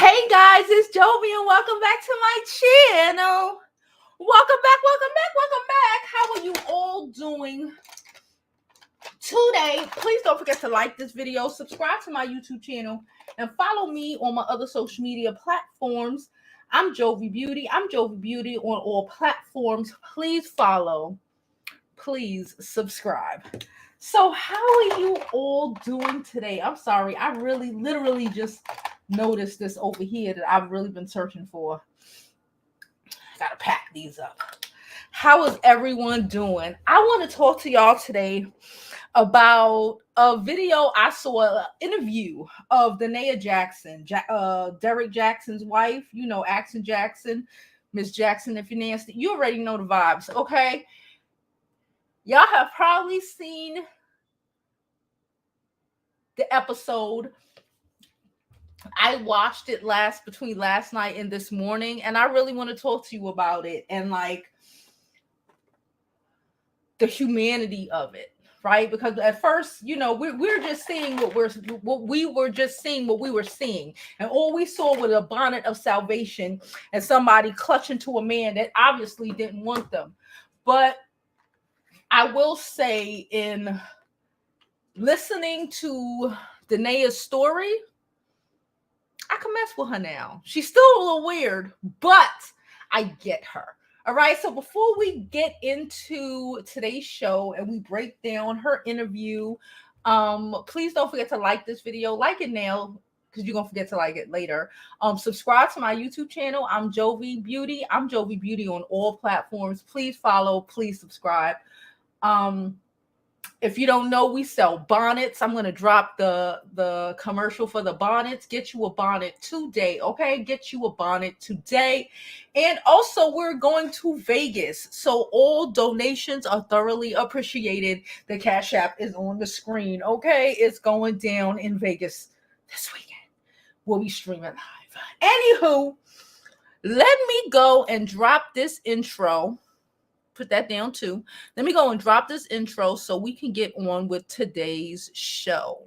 Hey guys, it's Jovi and welcome back to my channel. Welcome back. How are you all doing today? Please don't forget to like this video, subscribe to my YouTube channel, and follow me on my other social media platforms. I'm Jovi Beauty. I'm Jovi Beauty on all platforms. Please follow. Please subscribe. So how are you all doing today? I'm sorry. I literally just noticed this over here that I've really been searching for. I gotta pack these up. How is everyone doing? I want to talk to y'all today about a video I saw, an interview of Danae Jaxn, Derrick Jaxn's wife. You know, Jaxn, Miss Jaxn. If you're nasty, you already know the vibes, okay? Y'all have probably seen the episode. I watched it between last night and this morning, and I really want to talk to you about it and like the humanity of it, right? Because at first, you know, we're just seeing what we were seeing, and all we saw was a bonnet of salvation and somebody clutching to a man that obviously didn't want them. But I will say, in listening to Danae's story, I can mess with her now. She's still a little weird, but I get her. All right. So before we get into today's show and we break down her interview, please don't forget to like this video. Like it now, because you're gonna forget to like it later. Subscribe to my YouTube channel. I'm Jovi Beauty. I'm Jovi Beauty on all platforms. Please follow. Please subscribe. If you don't know, we sell bonnets. I'm going to drop the commercial for the bonnets. Get you a bonnet today, okay? Get you a bonnet today. And also, we're going to Vegas. So all donations are thoroughly appreciated. The Cash App is on the screen, okay? It's going down in Vegas this weekend. We'll be streaming live. Anywho, let me go and drop this intro. Put that down too. Let me go and drop this intro so we can get on with today's show.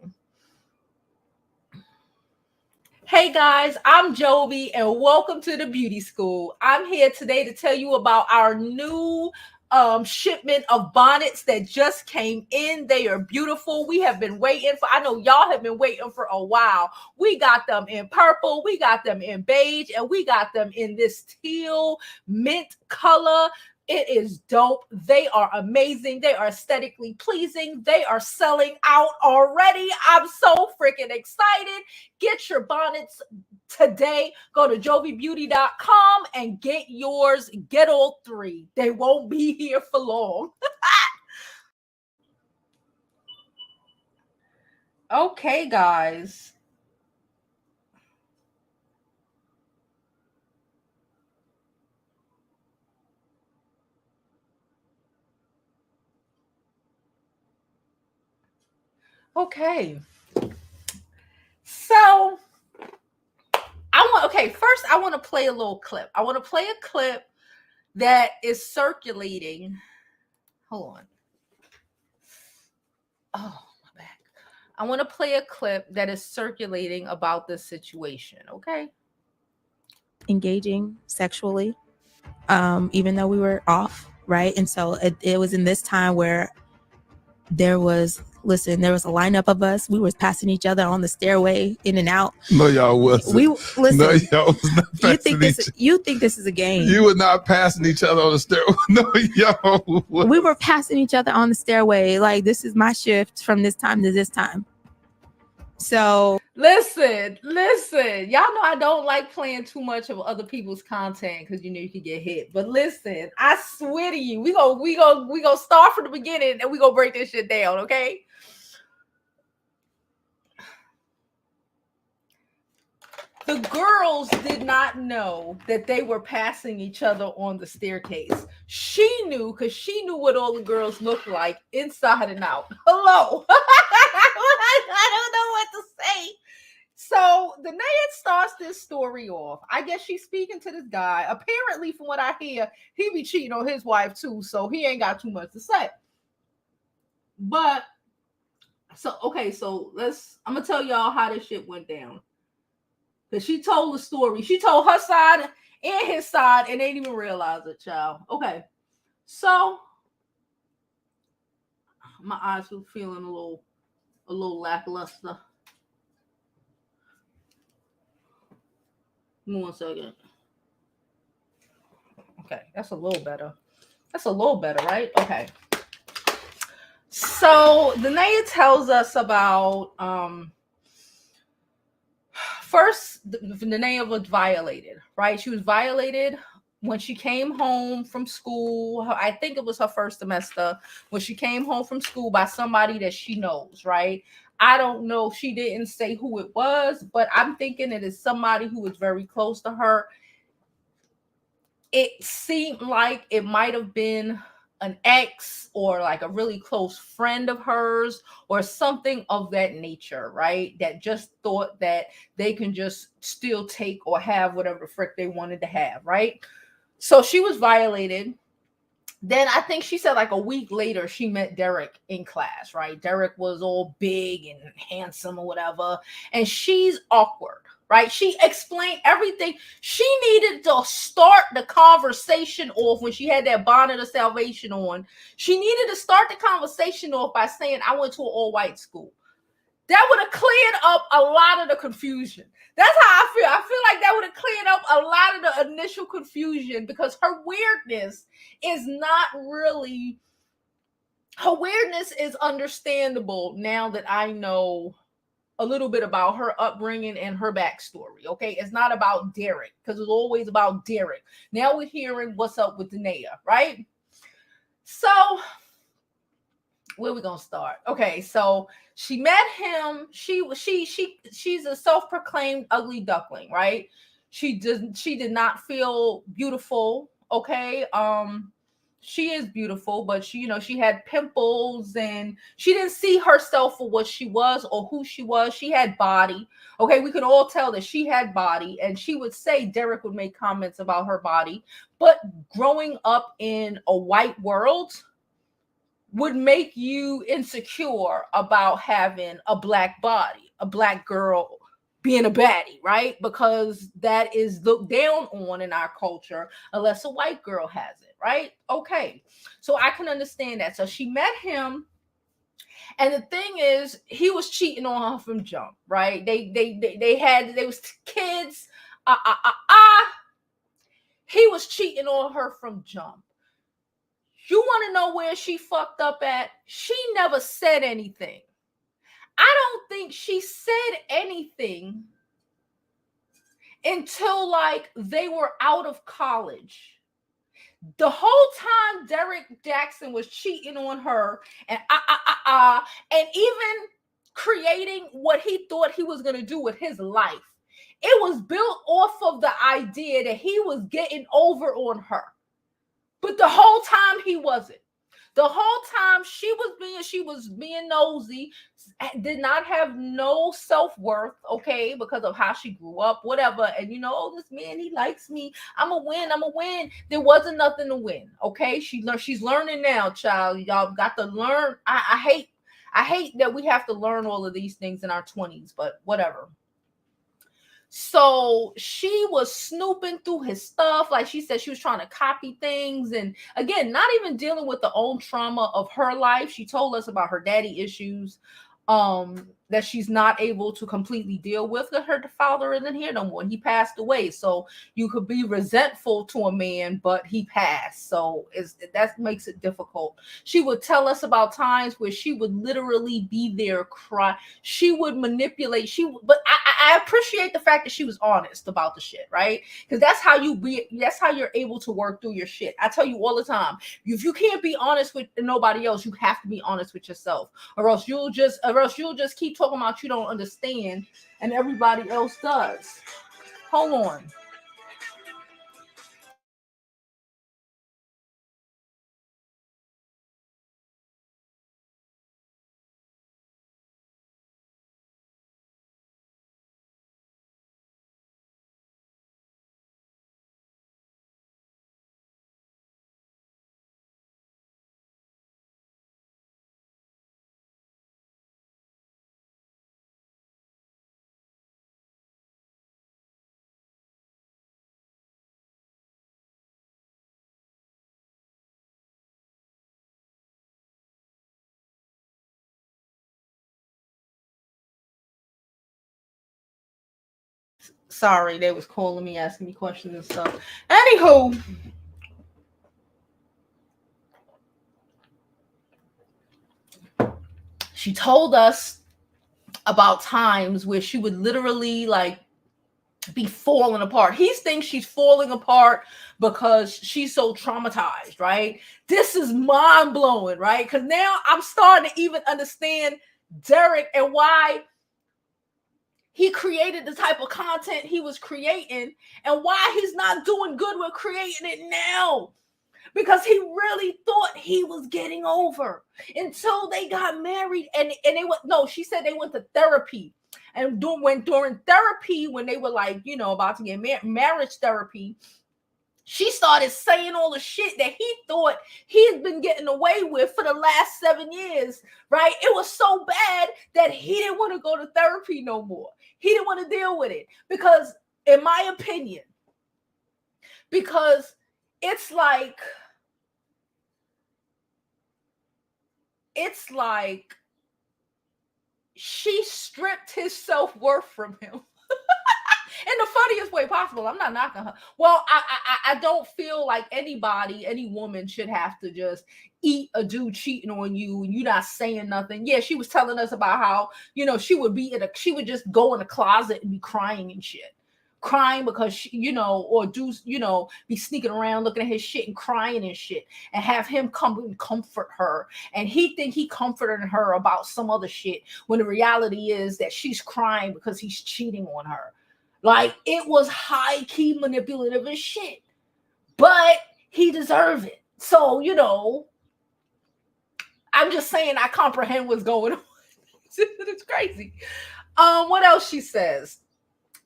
Hey guys, I'm Jovi and welcome to the Beauty School. I'm here today to tell you about our new shipment of bonnets that just came in. They are beautiful. We have been waiting for, I know y'all have been waiting for a while. We got them in purple, we got them in beige, and we got them in this teal mint color. It is dope. They are amazing. They are aesthetically pleasing. They are selling out already. I'm so freaking excited. Get your bonnets today. Go to jovibeauty.com and get yours. Get all three. They won't be here for long. Okay, guys. Okay. So first I want to play a little clip. I want to play a clip that is circulating. Hold on. Oh, my back. I want to play a clip that is circulating about this situation, okay? Engaging sexually, even though we were off, right? And so it was in this time where there was a lineup of us. We were passing each other on the stairway in and out. No, y'all wasn't. No, y'all was not passing you think this is a game. You were not passing each other on the stairway. No, y'all wasn't. We were passing each other on the stairway. Like, this is my shift from this time to this time. So listen, y'all know I don't like playing too much of other people's content because you know you can get hit. But listen, I swear to you, we go start from the beginning and we gonna break this shit down, okay? The girls did not know that they were passing each other on the staircase. She knew because she knew what all the girls looked like inside and out. Hello. I don't know what to say. So the Danae starts this story off. I guess she's speaking to this guy. Apparently, from what I hear, he be cheating on his wife too, so he ain't got too much to say. But so I'm gonna tell y'all how this shit went down. Because she told the story. She told her side and his side, and they didn't even realize it, child. Okay. So my eyes were feeling a little lackluster. Give me 1 second. Okay, that's a little better. That's a little better, right? Okay. So Danae tells us about first Danae was violated, right? She was violated when she came home from school. I think it was her first semester when she came home from school by somebody that she knows, right? I don't know. She didn't say who it was, but I'm thinking it is somebody who is very close to her. It seemed like it might have been an ex or like a really close friend of hers or something of that nature, right? That just thought that they can just still take or have whatever the frick they wanted to have, right? So she was violated. Then I think she said like a week later, she met Derrick in class, right? Derrick was all big and handsome or whatever. And she's awkward, right? She explained everything. She needed to start the conversation off when she had that bonnet of salvation on. She needed to start the conversation off by saying, I went to an all-white school. That would have cleared up a lot of the confusion. That's how I feel. I feel like that would have cleared up a lot of the initial confusion because her weirdness is not really, her weirdness is understandable now that I know a little bit about her upbringing and her backstory. Okay, it's not about Derrick because it's always about Derrick. Now we're hearing what's up with Danae, right? So where we gonna start? Okay, so she met him. She's a self-proclaimed ugly duckling, right? She did not feel beautiful. Okay. She is beautiful, but she had pimples and she didn't see herself for what she was or who she was. She had body. Okay, we could all tell that she had body, and she would say Derrick would make comments about her body, but growing up in a white world would make you insecure about having a black body, a black girl being a baddie, right? Because that is looked down on in our culture unless a white girl has it, right? Okay. So I can understand that. So she met him, and the thing is, he was cheating on her from jump, right? They was kids. He was cheating on her from jump. You want to know where she fucked up at? She never said anything. I don't think she said anything until like they were out of college. The whole time Derrick Jaxn was cheating on her and and even creating what he thought he was going to do with his life. It was built off of the idea that he was getting over on her. But the whole time he wasn't. The whole time she was being nosy, did not have no self-worth, okay, because of how she grew up, whatever. And oh, this man, he likes me. I'm a win. There wasn't nothing to win, okay? She's learning now, child. Y'all got to learn. I hate that we have to learn all of these things in our 20s, but whatever. So she was snooping through his stuff. Like she said, she was trying to copy things. And again, not even dealing with the own trauma of her life. She told us about her daddy issues that she's not able to completely deal with. Her father isn't here no more. He passed away. So you could be resentful to a man, but he passed. So that makes it difficult. She would tell us about times where she would literally be there cry. She would manipulate. But I appreciate the fact that she was honest about the shit, right? Because that's how you're able to work through your shit. I tell you all the time, if you can't be honest with nobody else, you have to be honest with yourself, or else you'll just keep talking about you don't understand and everybody else does. Hold on. Sorry, they was calling me, asking me questions and stuff. Anywho, she told us about times where she would literally like be falling apart. He thinks she's falling apart because she's so traumatized, right? This is mind blowing, right? Because now I'm starting to even understand Derrick and why he created the type of content he was creating and why he's not doing good with creating it now. Because he really thought he was getting over until they got married. And they went, no, she said they went to therapy. And during therapy, when they were like, you know, about to get marriage therapy, she started saying all the shit that he thought he had been getting away with for the last 7 years, right? It was so bad that he didn't want to go to therapy no more. He didn't want to deal with it because, in my opinion, because it's like she stripped his self-worth from him. In the funniest way possible. I'm not knocking her. Well, I don't feel like any woman should have to just eat a dude cheating on you and you not saying nothing. Yeah, she was telling us about how, you know, she would just go in the closet and be crying and shit. Crying because she, you know, or do, you know, be sneaking around looking at his shit and crying and shit, and have him come and comfort her, and he think he comforted her about some other shit when the reality is that she's crying because he's cheating on her. Like, it was high-key manipulative as shit. But he deserved it. So, you know, I'm just saying I comprehend what's going on. It's crazy. What else she says?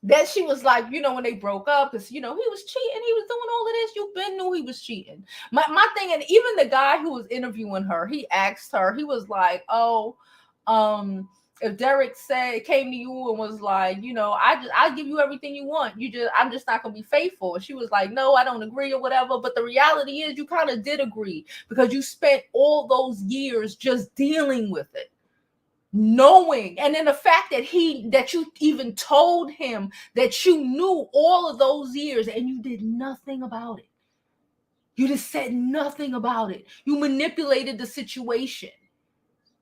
That she was like, you know, when they broke up, because, you know, he was cheating. He was doing all of this. You been knew he was cheating. My thing, and even the guy who was interviewing her, he asked her, he was like, oh, if Derrick came to you and was like, you know, I give you everything you want. I'm just not gonna be faithful. And she was like, no, I don't agree or whatever. But the reality is you kind of did agree because you spent all those years just dealing with it. Knowing, and then the fact that you even told him that you knew all of those years and you did nothing about it. You just said nothing about it. You manipulated the situation.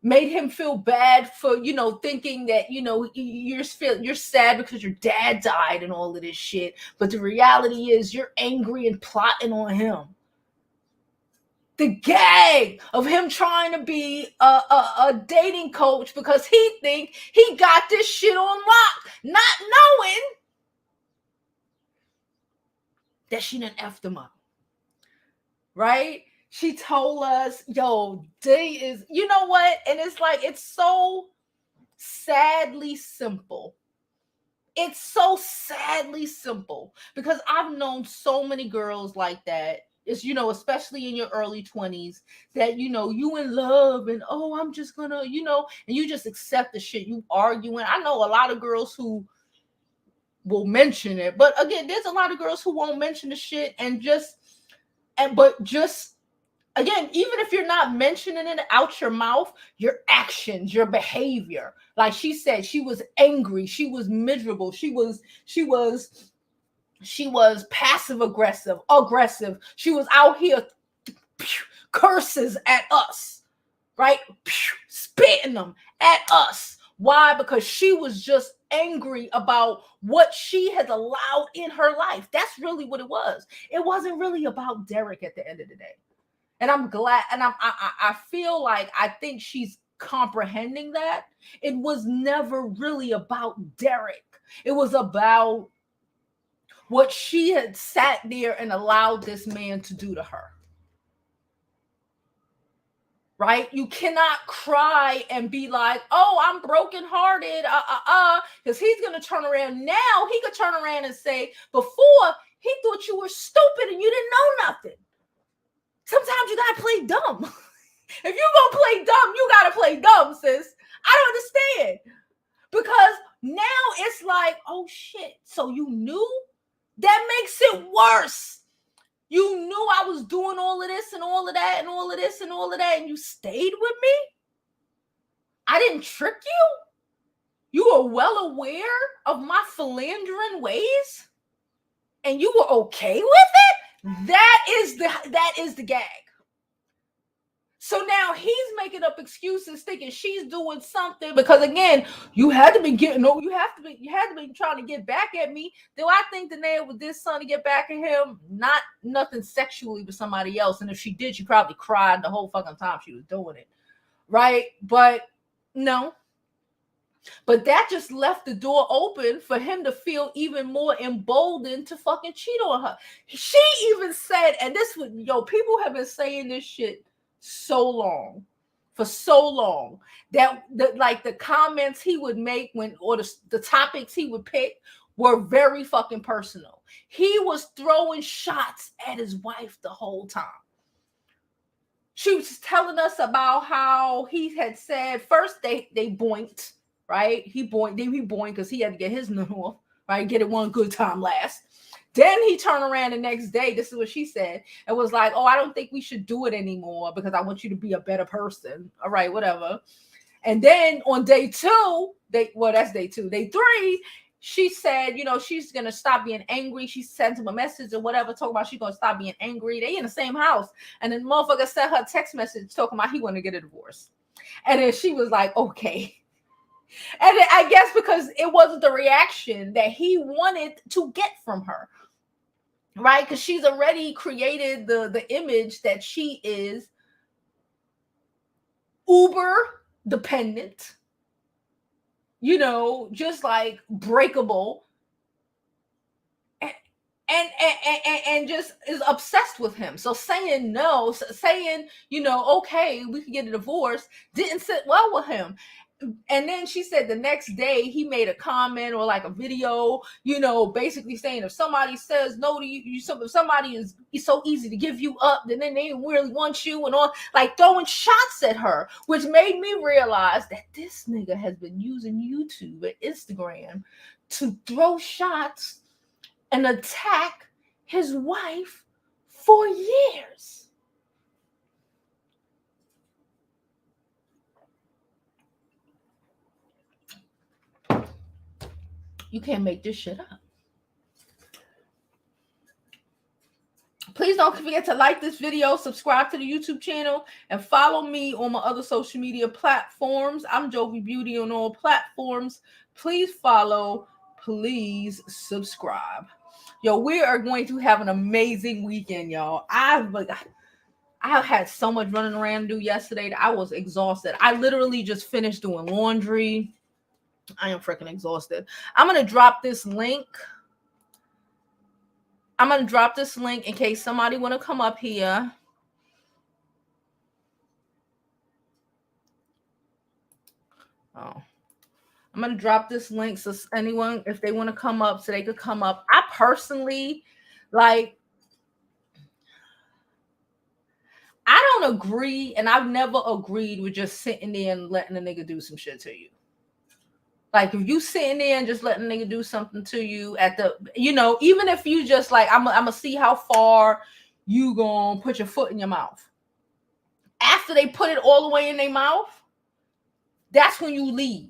Made him feel bad for, you know, thinking that, you know, you're sad because your dad died and all of this shit. But the reality is you're angry and plotting on him. The gag of him trying to be a dating coach because he think he got this shit on lock, not knowing that she done effed him up. Right? She told us, yo, day is, you know what? And it's like, it's so sadly simple. It's so sadly simple because I've known so many girls like that. It's, you know, especially in your early 20s that, you know, you in love and, oh, I'm just gonna, you know, and you just accept the shit. You arguing. I know a lot of girls who will mention it, but again, there's a lot of girls who won't mention the shit but just again, even if you're not mentioning it out your mouth, your actions, your behavior. Like she said, she was angry, she was miserable, she was passive aggressive. She was out here curses at us, right? Spitting them at us. Why? Because she was just angry about what she has allowed in her life. That's really what it was. It wasn't really about Derrick at the end of the day. And I'm glad, and I feel like I think she's comprehending that. It was never really about Derrick. It was about what she had sat there and allowed this man to do to her. Right? You cannot cry and be like, oh, I'm brokenhearted, because he's going to turn around. Now he could turn around and say, before, he thought you were stupid and you didn't know nothing. Sometimes you got to play dumb. If you're going to play dumb, you got to play dumb, sis. I don't understand. Because now it's like, oh, shit. So you knew? That makes it worse. You knew I was doing all of this and all of that and all of this and all of that, and you stayed with me? I didn't trick you? You were well aware of my philandering ways, and you were okay with it. That is the gag. So now he's making up excuses, thinking she's doing something because again, you had to be trying to get back at me. Do I think Danae was this son to get back at him? Not nothing sexually with somebody else. And if she did, she probably cried the whole fucking time she was doing it. Right? But no. But that just left the door open for him to feel even more emboldened to fucking cheat on her. She even said, and this was, people have been saying this shit for so long that the comments he would make or the topics he would pick were very fucking personal. He was throwing shots at his wife the whole time. She was telling us about how he had said first they boinked, right? He boinked because he had to get his nut off, right? Get it one good time last. Then he turned around the next day. This is what she said. It was like, oh, I don't think we should do it anymore because I want you to be a better person. All right, whatever. And then on day 2, that's day 2. Day 3, she said, she's going to stop being angry. She sent him a message or whatever, talking about she's going to stop being angry. They in the same house. And then motherfucker sent her a text message talking about he want to get a divorce. And then she was like, okay. And then I guess because it wasn't the reaction that he wanted to get from her. Right? Because she's already created the image that she is uber dependent, just like breakable, and just is obsessed with him. So saying no, okay, we can get a divorce, didn't sit well with him. And then she said the next day he made a comment or like a video, basically saying if somebody says no to you, if somebody is so easy to give you up, then they really want you and all, like throwing shots at her, which made me realize that this nigga has been using YouTube and Instagram to throw shots and attack his wife for years. You can't make this shit up. Please don't forget to like this video, subscribe to the YouTube channel, and follow me on my other social media platforms. I'm Jovi Beauty on all platforms. Please follow. Please subscribe. We are going to have an amazing weekend, y'all. I had so much running around to do yesterday that I was exhausted. I literally just finished doing laundry. I am freaking exhausted. I'm going to drop this link. In case somebody want to come up here. Oh. I'm going to drop this link so anyone, if they want to come up, so they could come up. I personally, I don't agree, and I've never agreed with just sitting there and letting a nigga do some shit to you. Like if you sitting there and just letting a nigga do something to you even if you just like, I'm gonna see how far you gonna put your foot in your mouth. After they put it all the way in their mouth, that's when you leave.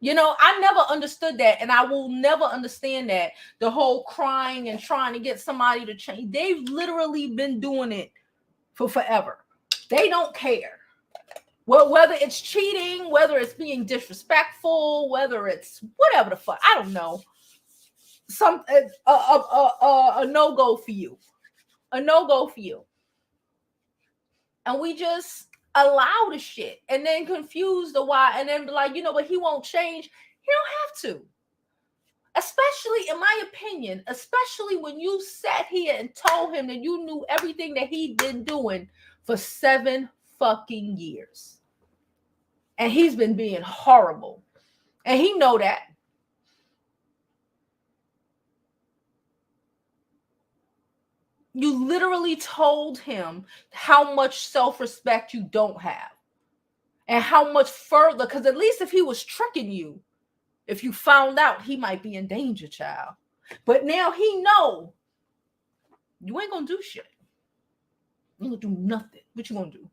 I never understood that, and I will never understand that. The whole crying and trying to get somebody to change. They've literally been doing it for forever. They don't care. Well, whether it's cheating, whether it's being disrespectful, whether it's whatever the fuck, I don't know. A no-go for you. A no-go for you. And we just allow the shit and then confuse the why and then be like, but he won't change. He don't have to. Especially, in my opinion, especially when you sat here and told him that you knew everything that he'd been doing for 7 fucking years. And he's been being horrible. And he know that. You literally told him how much self-respect you don't have. And how much further, because at least if he was tricking you, if you found out, he might be in danger, child. But now he know you ain't gonna do shit. You ain't gonna do nothing. What you gonna do?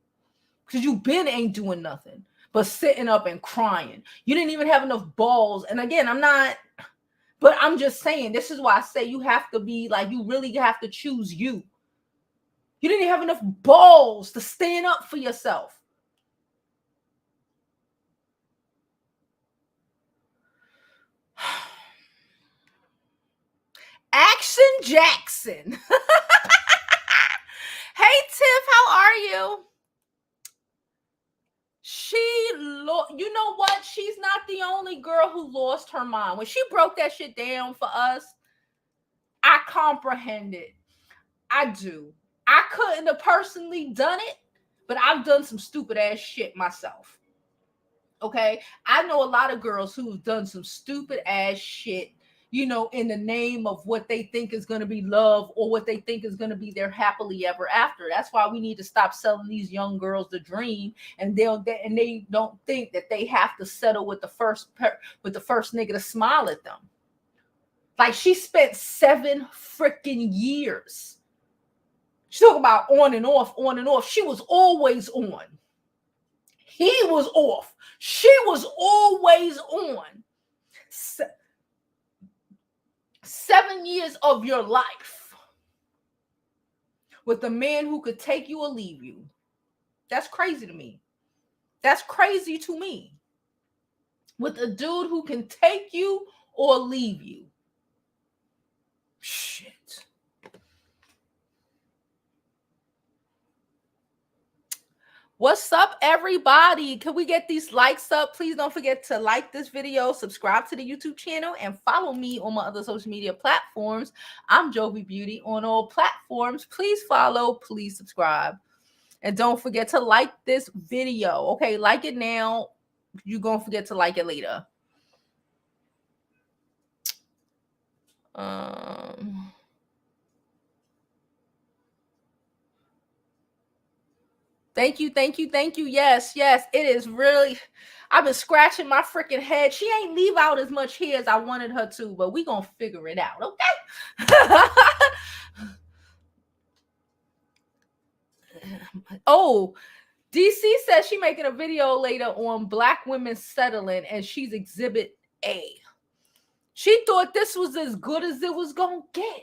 Because you been ain't doing nothing. but sitting up and crying. You didn't even have enough balls. And again, but I'm just saying, this is why I say you have to be like, you really have to choose you. You didn't have enough balls to stand up for yourself. Action Jaxn. Hey, Tiff, how are you? You know what? She's not the only girl who lost her mind. When she broke that shit down for us, I comprehended. I do. I couldn't have personally done it, but I've done some stupid ass shit myself. Okay? I know a lot of girls who've done some stupid ass shit, you know, in the name of what they think is going to be love or what they think is going to be their happily ever after. That's why we need to stop selling these young girls the dream, and they don't think that they have to settle with the first nigga to smile at them. Like, she spent 7 freaking years. She talking about on and off, on and off. She was always on. He was off. She was always on. 7 years of your life with a man who could take you or leave you. That's crazy to me. That's crazy to me. With a dude who can take you or leave you. Shit. What's up, everybody? Can we get these likes up? Please don't forget to like this video, subscribe to the YouTube channel, and follow me on my other social media platforms. I'm Jovi Beauty on all platforms. Please follow, please subscribe. And don't forget to like this video. Okay, like it now. You're going to forget to like it later. Thank you, thank you, thank you. Yes, yes, it is really. I've been scratching my freaking head. She ain't leave out as much hair as I wanted her to, but we gonna figure it out, okay? Oh, DC says she making a video later on Black women settling, and she's exhibit A. She thought this was as good as it was gonna get.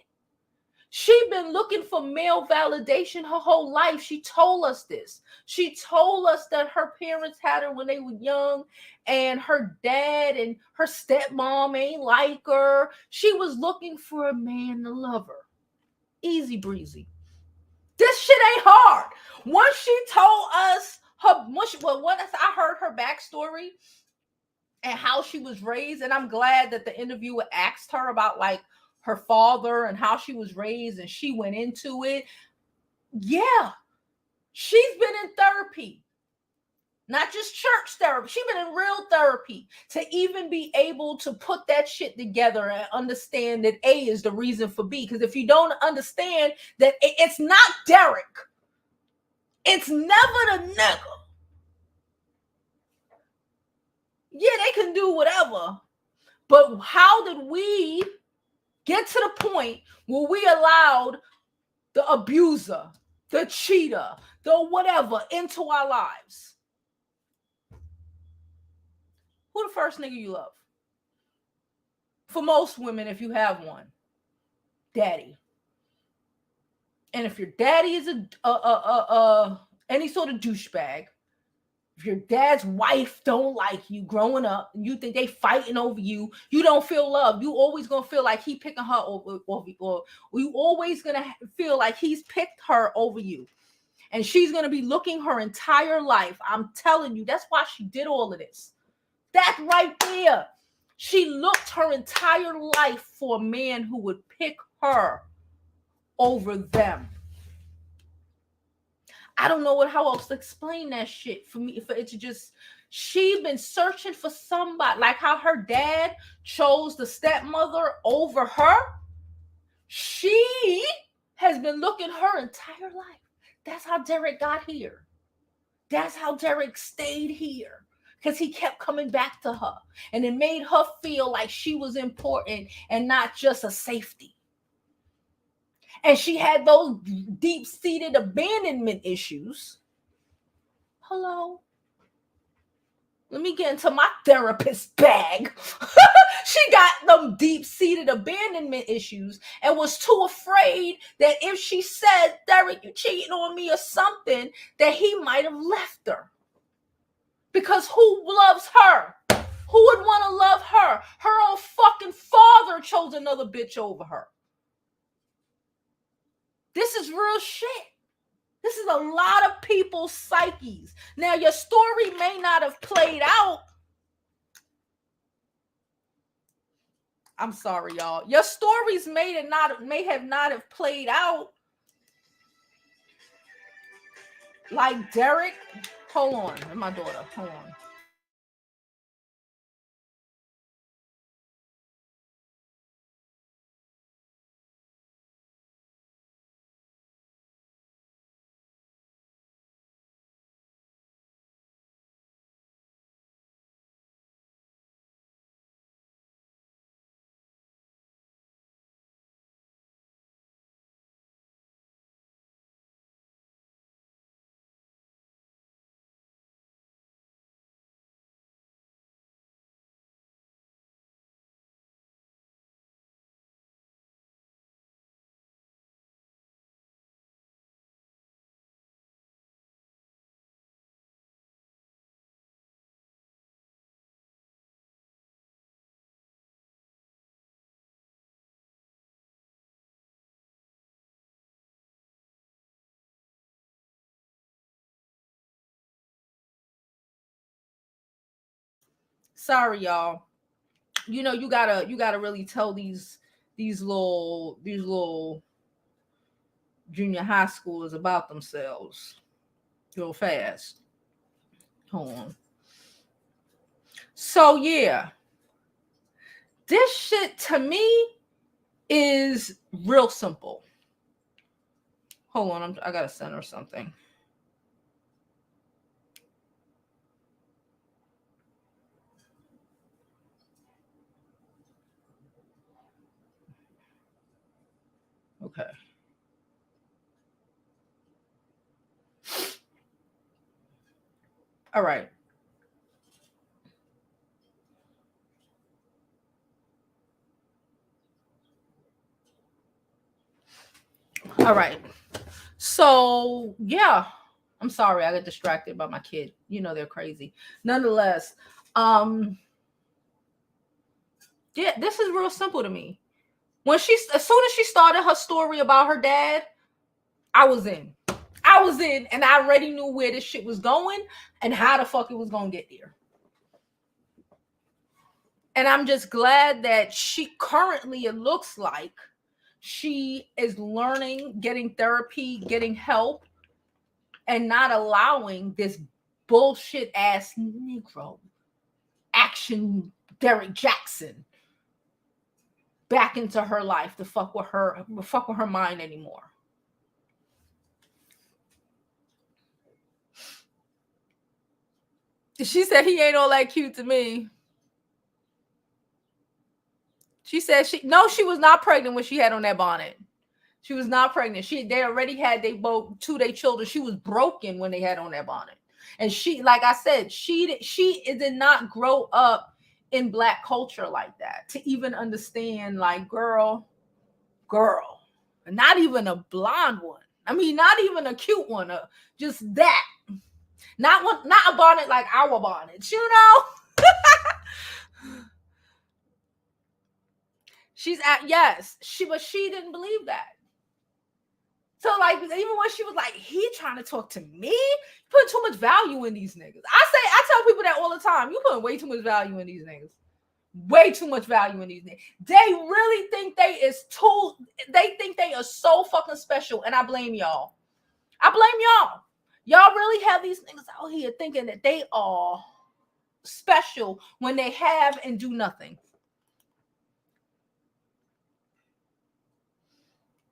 She been looking for male validation her whole life. She told us this. She told us that her parents had her when they were young, and her dad and her stepmom ain't like her. She was looking for a man to love her. Easy breezy. This shit ain't hard. Once she told us once I heard her backstory and how she was raised, and I'm glad that the interviewer asked her about like her father and how she was raised, and she went into it. Yeah, she's been in therapy, not just church therapy. She's been in real therapy to even be able to put that shit together and understand that A is the reason for B. Because if you don't understand that it's not Derrick, it's never the nigga. Yeah, they can do whatever, but how did we get to the point where we allowed the abuser, the cheater, the whatever into our lives? Who the first nigga you love? For most women, if you have one, daddy. And if your daddy is any sort of douchebag, if your dad's wife don't like you growing up and you think they fighting over you, you don't feel love. You always gonna feel like he picking her over, or you always gonna feel like he's picked her over you. And she's gonna be looking her entire life. I'm telling you, that's why she did all of this. That right there. She looked her entire life for a man who would pick her over them. I don't know how else to explain that shit for me. For it to just, she been searching for somebody, like how her dad chose the stepmother over her. She has been looking her entire life. That's how Derrick got here. That's how Derrick stayed here. Because he kept coming back to her. And it made her feel like she was important and not just a safety. And she had those deep-seated abandonment issues. Hello. Let me get into my therapist bag. She got them deep-seated abandonment issues and was too afraid that if she said, Derrick, you cheating on me or something, that he might have left her. Because who loves her? Who would want to love her? Her own fucking father chose another bitch over her. This is real shit. This is a lot of people's psyches. Now, your story may not have played out. I'm sorry, y'all. Your stories may have not have played out like Derrick. Hold on, my daughter. Hold on. Sorry, y'all. You know, you gotta really tell these little junior high schoolers about themselves real fast. Hold on. So yeah, this shit to me is real simple. Hold on, I gotta send her something. Okay. All right. All right. So yeah, I'm sorry, I got distracted by my kid. You know they're crazy. Nonetheless, yeah, this is real simple to me. As soon as she started her story about her dad, I was in, and I already knew where this shit was going and how the fuck it was gonna get there. And I'm just glad that she currently, it looks like she is learning, getting therapy, getting help, and not allowing this bullshit ass Negro action Derrick Jaxn back into her life to fuck with her mind anymore. She said he ain't all that cute to me. She said she was not pregnant when she had on that bonnet. She was not pregnant. They already had their children. She was broken when they had on that bonnet. And she, like I said, she did not grow up in Black culture like that to even understand, like, girl, not even a blonde one. I mean, not even a cute one. Just that. Not a bonnet like our bonnets, you know. But she didn't believe that. So, like, even when she was like, he trying to talk to me, you put too much value in these niggas. I tell people that all the time. You put way too much value in these niggas. Way too much value in these niggas. They really think they think they are so fucking special. And I blame y'all. Y'all really have these niggas out here thinking that they are special when they have and do nothing.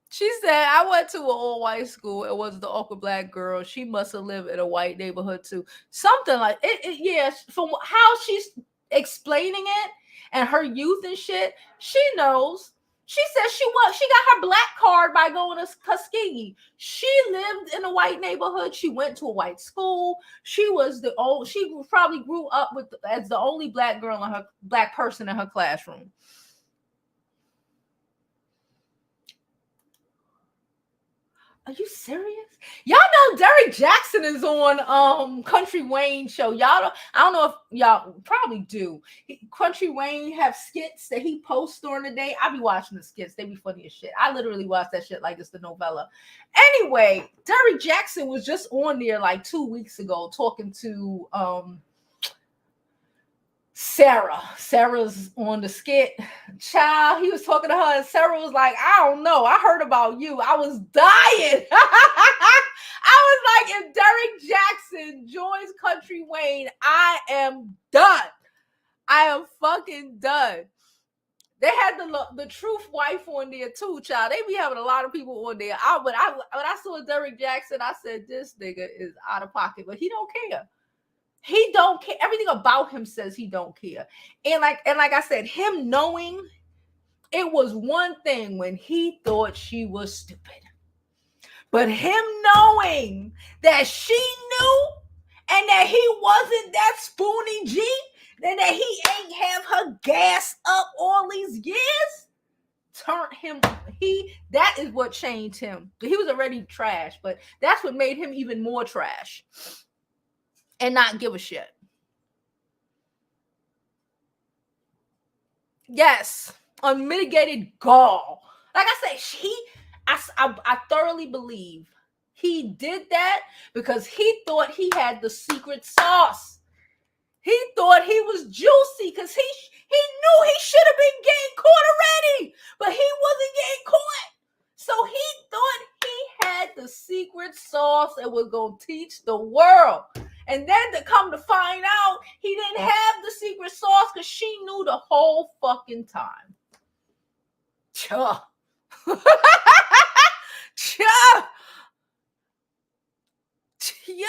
She said, I went to an all-white school. It was the awkward Black girl. She must have lived in a white neighborhood too. Something like it. Yes, from how she's explaining it and her youth and shit, she knows She said she got her black card by going to Tuskegee. She lived in a white neighborhood. She went to a white school. She probably grew up as the only black person in her classroom. Are you serious? Y'all know Derrick Jaxn is on Country Wayne show. I don't know if y'all probably do. Country Wayne have skits that he posts during the day. I be watching the skits. They be funny as shit. I literally watch that shit like it's the novella. Anyway, Derrick Jaxn was just on there like 2 weeks ago talking to Sarah's on the skit. Child, he was talking to her and Sarah was like, I don't know. I heard about you. I was dying. I was like, if Derrick Jaxn joins Country Wayne, I am done. I am fucking done. They had the truth wife on there too, child. They be having a lot of people on there. When I saw Derrick Jaxn, I said, this nigga is out of pocket, but he don't care. He don't care. Everything about him says he don't care. And like I said, him knowing, it was one thing when he thought she was stupid. But him knowing that she knew and that he wasn't that spoony G, and that he ain't have her gas up all these years, turned him. That is what changed him. He was already trash, but that's what made him even more trash. And not give a shit. Yes, unmitigated gall. Like I said, I thoroughly believe he did that because he thought he had the secret sauce. He thought he was juicy because he knew he should have been getting caught already, but he wasn't getting caught. So he thought he had the secret sauce and was going to teach the world. And then to come to find out, he didn't have the secret sauce because she knew the whole fucking time. Chuh. Chuh. Chuh.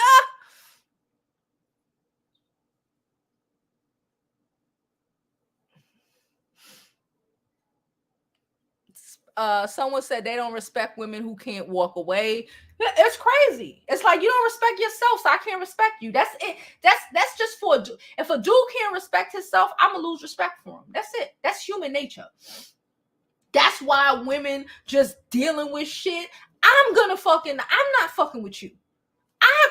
Someone said they don't respect women who can't walk away. It's crazy. It's like you don't respect yourself, so I can't respect you. That's it. That's just for if a dude can't respect himself, I'm gonna lose respect for him. That's it. That's human nature. That's why women just dealing with shit. I'm not fucking with you.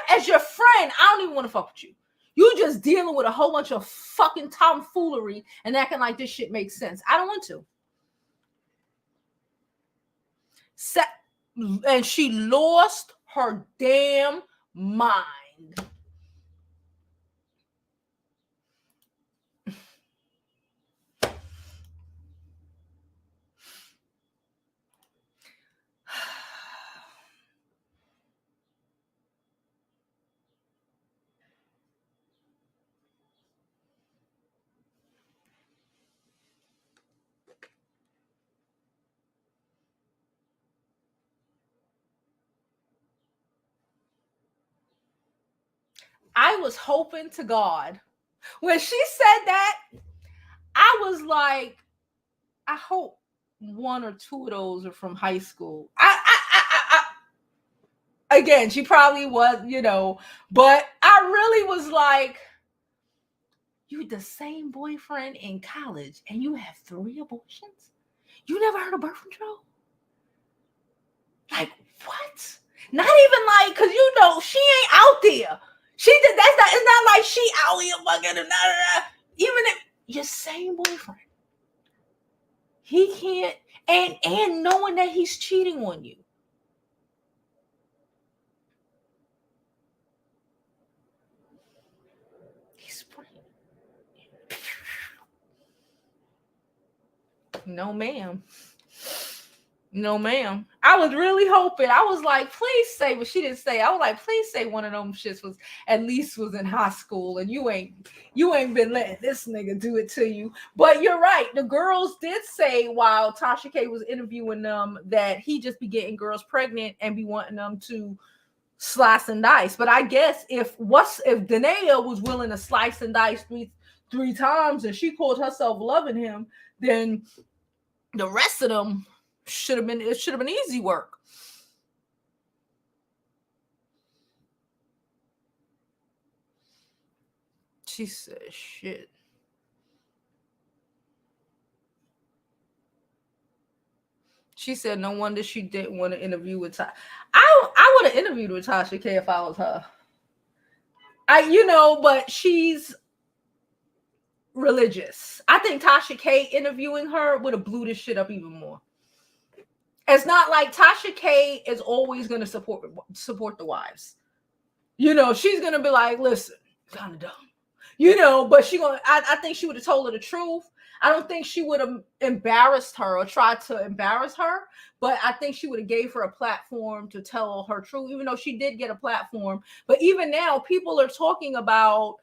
As your friend, I don't even want to fuck with you. You just dealing with a whole bunch of fucking tomfoolery and acting like this shit makes sense. I don't want to. And she lost her damn mind. I was hoping to God when she said that, I was like, I hope one or two of those are from high school. Again, she probably was, but I really was like, you the same boyfriend in college and you have 3 abortions? You never heard of birth control? Like, what? Not even like, because she ain't out there. It's not like she out here fucking, even if your same boyfriend, he can't, and knowing that he's cheating on you. He's no ma'am. No, ma'am. I was really hoping. I was like, please say, but she didn't say. I was like, please say one of them shits was in high school, and you ain't been letting this nigga do it to you. But you're right. The girls did say while Tasha K was interviewing them that he just be getting girls pregnant and be wanting them to slice and dice. But I guess if Danae was willing to slice and dice three times and she called herself loving him, then The rest of them should have been easy work. She said, shit. She said, no wonder she didn't want to interview with Tasha. I would have interviewed with Tasha K if I was her. But she's religious. I think Tasha K interviewing her would have blew this shit up even more. It's not like Tasha K is always going to support the wives. She's going to be like, listen, kind of dumb. But I think she would have told her the truth. I don't think she would have embarrassed her or tried to embarrass her, but I think she would have gave her a platform to tell her truth, even though she did get a platform. But even now, people are talking about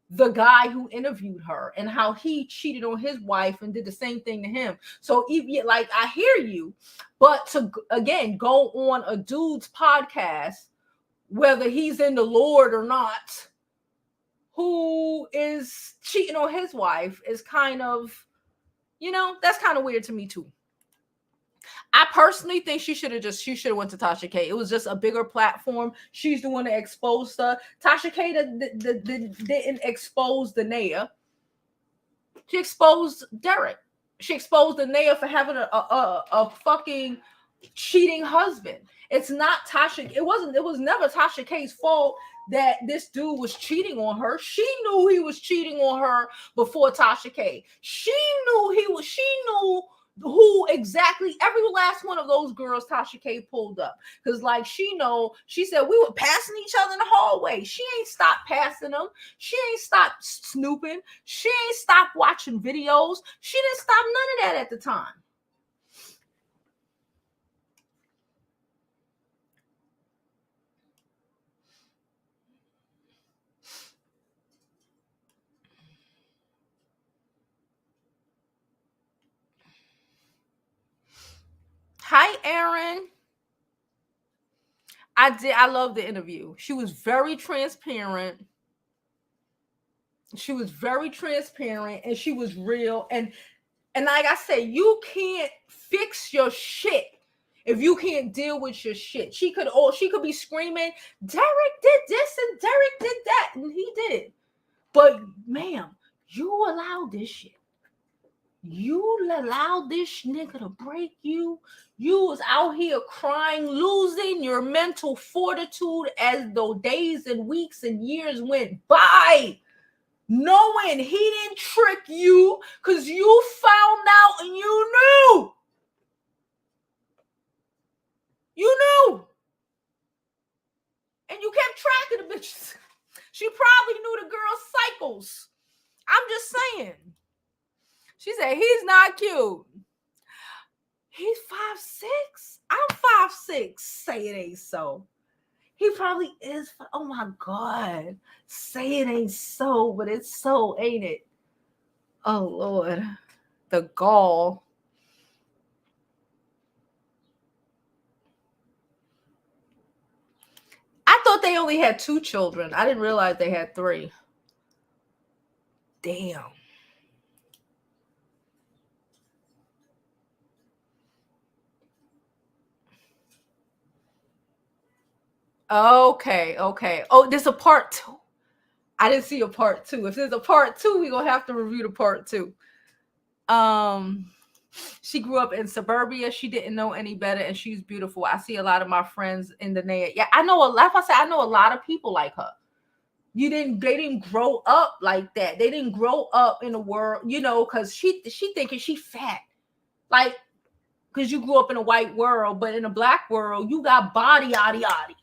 the guy who interviewed her and how he cheated on his wife and did the same thing to him. So even like, I hear you, but to again go on a dude's podcast, whether he's in the Lord or not, who is cheating on his wife is kind of, that's kind of weird to me too. I personally think she should have went to Tasha K. It was just a bigger platform. She's the one that exposed her. Tasha K didn't expose Danae. She exposed Derrick. She exposed Danae for having a fucking cheating husband. It's not Tasha. It was never Tasha K's fault that this dude was cheating on her. She knew he was cheating on her before Tasha K. She knew who exactly every last one of those girls Tasha K pulled up. Because she said we were passing each other in the hallway. She ain't stopped passing them. She ain't stopped snooping. She ain't stopped watching videos. She didn't stop none of that at the time. Hi, Aaron. I love the interview. She was very transparent. And she was real. And like I said, you can't fix your shit if you can't deal with your shit. She could be screaming, Derrick did this and Derrick did that, and he did. But ma'am, you allowed this shit. You allowed this nigga to break you. You was out here crying, losing your mental fortitude as the days and weeks and years went by, knowing he didn't trick you because you found out and you knew. You knew. And you kept track of the bitches. She probably knew the girl's cycles. I'm just saying. She said, he's not cute. He's 5'6". I'm 5'6". Say it ain't so. He probably is. Oh my God. Say it ain't so, but it's so, ain't it? Oh Lord. The gall. I thought they only had 2 children. I didn't realize they had 3. Damn. Okay. Oh, there's a part 2. I didn't see a part 2. If there's a part 2, we're gonna have to review the part 2. She grew up in suburbia. She didn't know any better, and she's beautiful. I see a lot of my friends in the NAD. Yeah, I know I know a lot of people like her. They didn't grow up like that. They didn't grow up in a world, because she thinking she fat. Like, because you grew up in a white world, but in a black world, you got body, yaddy, yaddy.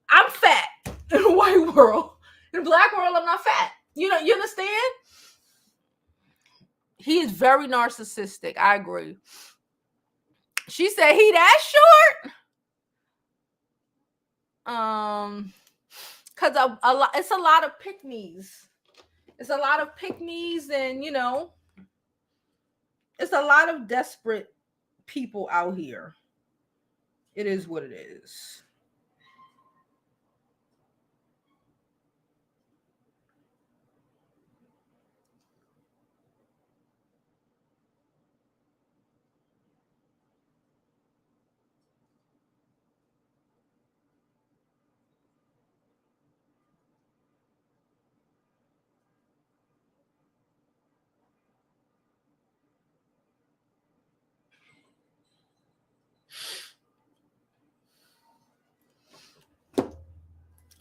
I'm fat in a white world. In a black world, I'm not fat. You understand? He is very narcissistic. I agree. She said he that short. Because it's a lot of pick-me's. It's a lot of pick-me's, and it's a lot of desperate people out here. It is what it is.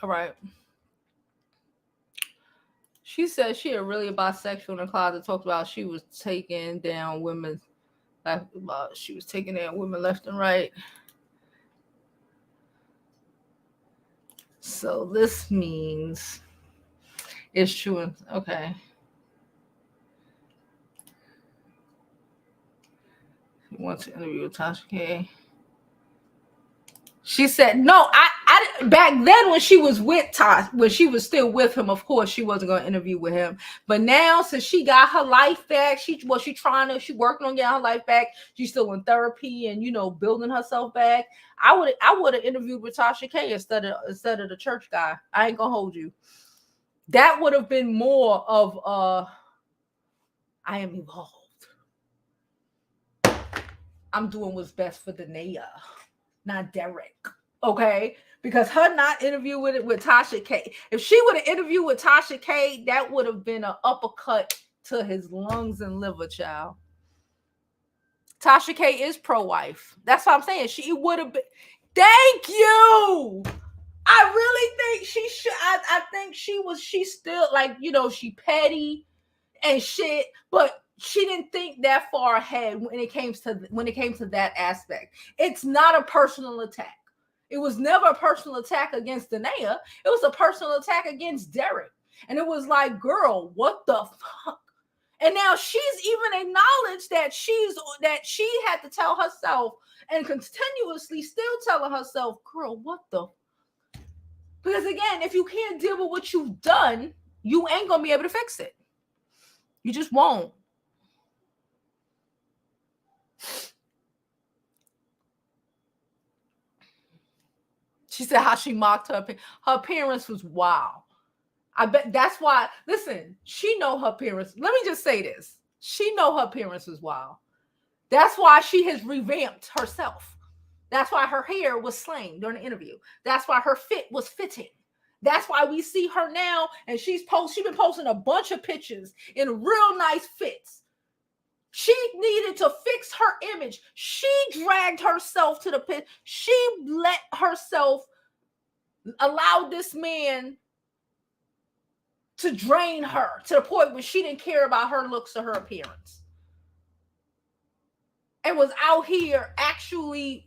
All right. She said she had really bisexual in the closet. Talked about she was taking down women. She was taking down women left and right. So this means it's true. Okay. He wants to interview with Tasha K. She said, no, I back then when she was with Tosh, when she was still with him, of course, she wasn't going to interview with him. But now, since she got her life back, she working on getting her life back. She's still in therapy and, building herself back. I would have interviewed with Tasha K instead of the church guy. I ain't going to hold you. That would have been more of, I am evolved. I'm doing what's best for Danae, not Derrick. Okay? Because her not interview with Tasha K. If she would have interviewed with Tasha K, that would have been an uppercut to his lungs and liver, child. Tasha K is pro-wife. That's what I'm saying. She would have been. Thank you. I really think she should. I think she's still like, she petty and shit, but she didn't think that far ahead when it came to that aspect. It's not a personal attack. It was never a personal attack against Danae. It was a personal attack against Derrick. And it was like, girl, what the fuck? And now she's even acknowledged that she had to tell herself and continuously still telling herself, girl, what the? Because again, if you can't deal with what you've done, you ain't going to be able to fix it. You just won't. She said how she mocked her appearance was wild. I bet that's why. Listen, she know her appearance. Let me just say this: she know her appearance was wild. That's why she has revamped herself. That's why her hair was slain during the interview. That's why her fit was fitting. That's why we see her now, and she's been posting a bunch of pictures in real nice fits. She needed to fix her image. She dragged herself to the pit. She let herself allow this man to drain her to the point where she didn't care about her looks or her appearance. And was out here actually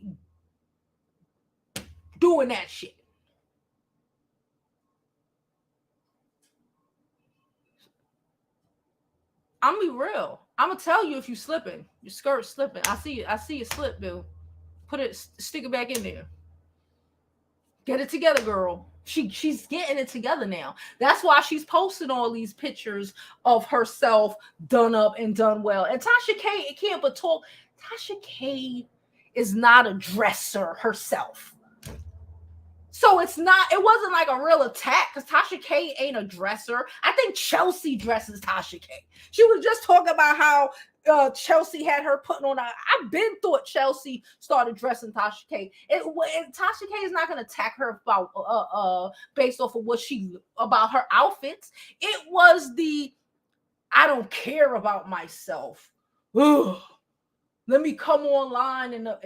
doing that shit. I'm gonna be real. I'm gonna tell you if you slipping, your skirt's slipping. I see you slip, Bill. Stick it back in there. Get it together, girl. She's getting it together now. That's why she's posting all these pictures of herself done up and done well. And Tasha K, it can't but talk. Tasha K is not a dresser herself. So it wasn't like a real attack because Tasha K ain't a dresser. I think Chelsea dresses Tasha K. She was just talking about how Chelsea had her putting on I've been thought Chelsea started dressing Tasha K. Tasha K is not going to attack her about based off of about her outfits. It was I don't care about myself. Ugh. Let me come online in a